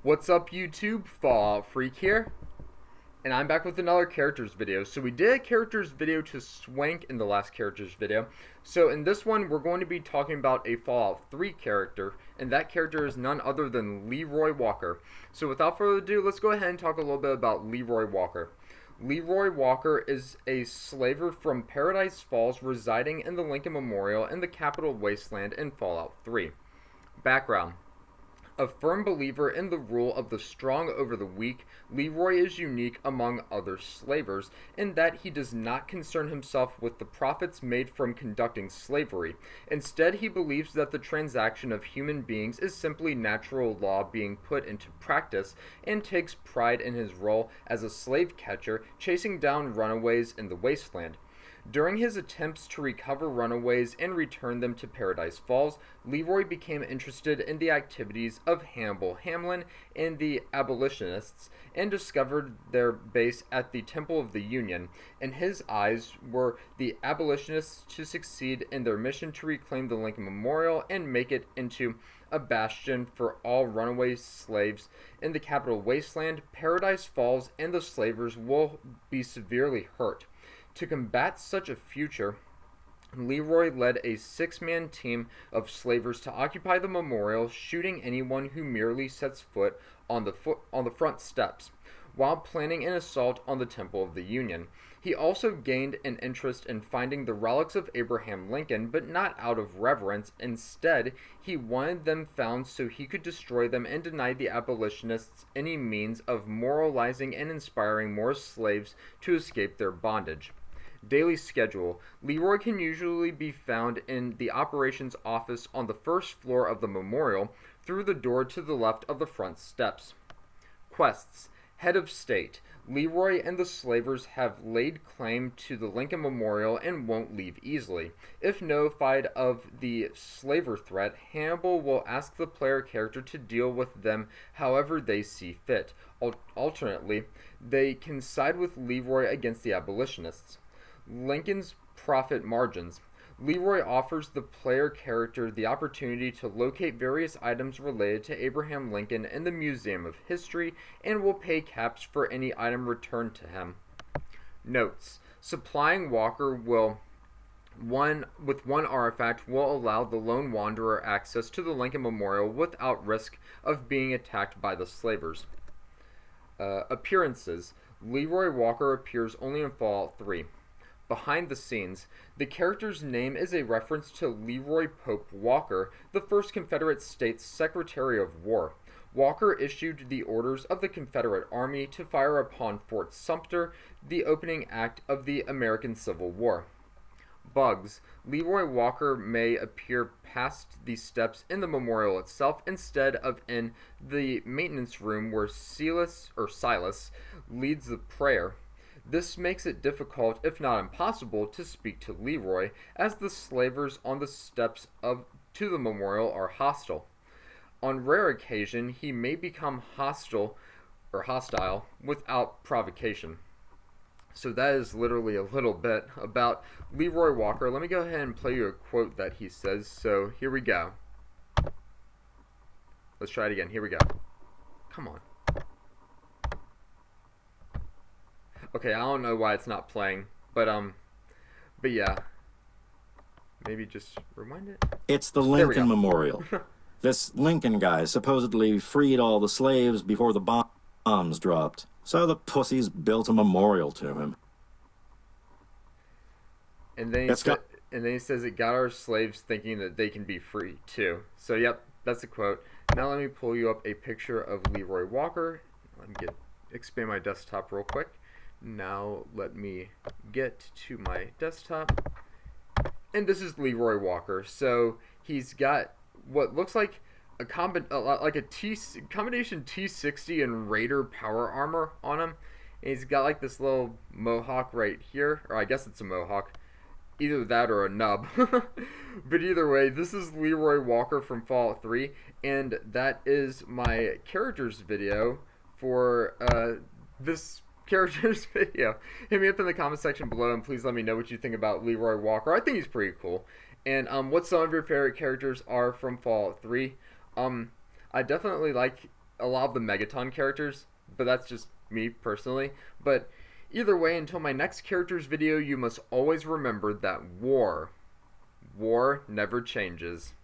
What's up YouTube, Fallout Freak here, and I'm back with another characters video. So we did a characters video to Swank in the last characters video. So in this one we're going to be talking about a Fallout 3 character, and that character is none other than Leroy Walker. So without further ado, let's go ahead and talk a little bit about Leroy Walker. Leroy Walker is a slaver from Paradise Falls residing in the Lincoln Memorial in the Capital Wasteland in Fallout 3. Background: a firm believer in the rule of the strong over the weak, Leroy is unique among other slavers in that he does not concern himself with the profits made from conducting slavery. Instead, he believes that the transaction of human beings is simply natural law being put into practice, and takes pride in his role as a slave catcher chasing down runaways in the wasteland. During his attempts to recover runaways and return them to Paradise Falls, Leroy became interested in the activities of Hannibal Hamlin and the abolitionists, and discovered their base at the Temple of the Union. In his eyes, were the abolitionists to succeed in their mission to reclaim the Lincoln Memorial and make it into a bastion for all runaway slaves in the Capital Wasteland, Paradise Falls and the slavers will be severely hurt. To combat such a future, Leroy led a six-man team of slavers to occupy the memorial, shooting anyone who merely sets foot on the front steps, while planning an assault on the Temple of the Union. He also gained an interest in finding the relics of Abraham Lincoln, but not out of reverence. Instead, he wanted them found so he could destroy them and deny the abolitionists any means of moralizing and inspiring more slaves to escape their bondage. Daily schedule. Leroy can usually be found in the operations office on the first floor of the memorial, through the door to the left of the front steps. Quests. Head of State. Leroy and the slavers have laid claim to the Lincoln Memorial and won't leave easily. If notified of the slaver threat, Hannibal will ask the player character to deal with them however they see fit. Alternately, they can side with Leroy against the abolitionists. Lincoln's profit margins. Leroy offers the player character the opportunity to locate various items related to Abraham Lincoln in the Museum of History, and will pay caps for any item returned to him. Notes. Supplying Walker with one artifact will allow the lone wanderer access to the Lincoln Memorial without risk of being attacked by the slavers. Appearances. Leroy Walker appears only in Fallout 3. Behind the scenes, the character's name is a reference to Leroy Pope Walker, the first Confederate States Secretary of War. Walker issued the orders of the Confederate Army to fire upon Fort Sumter, the opening act of the American Civil War. Bugs. Leroy Walker may appear past the steps in the memorial itself instead of in the maintenance room where Silas leads the prayer. This makes it difficult, if not impossible, to speak to Leroy, as the slavers on the steps to the memorial are hostile. On rare occasion, he may become hostile without provocation. So that is literally a little bit about Leroy Walker. Let me go ahead and play you a quote that he says. So here we go. Let's try it again. Here we go. Come on. Okay, I don't know why it's not playing, but yeah. Maybe just rewind it. It's the Lincoln Memorial. This Lincoln guy supposedly freed all the slaves before the bombs dropped, so the pussies built a memorial to him. And then he says it got our slaves thinking that they can be free too. So yep, that's a quote. Now let me pull you up a picture of Leroy Walker. Let me expand my desktop real quick. Now let me get to my desktop, and this is Leroy Walker. So he's got what looks like a combination T60 and Raider power armor on him. And he's got like this little mohawk right here, or I guess it's a mohawk, either that or a nub. But either way, this is Leroy Walker from Fallout 3, and that is my characters video for this characters video. Hit me up in the comment section below, and please let me know what you think about Leroy Walker. I think he's pretty cool. And what some of your favorite characters are from Fallout 3. I definitely like a lot of the Megaton characters, but that's just me personally. But either way, until my next characters video, you must always remember that war never changes.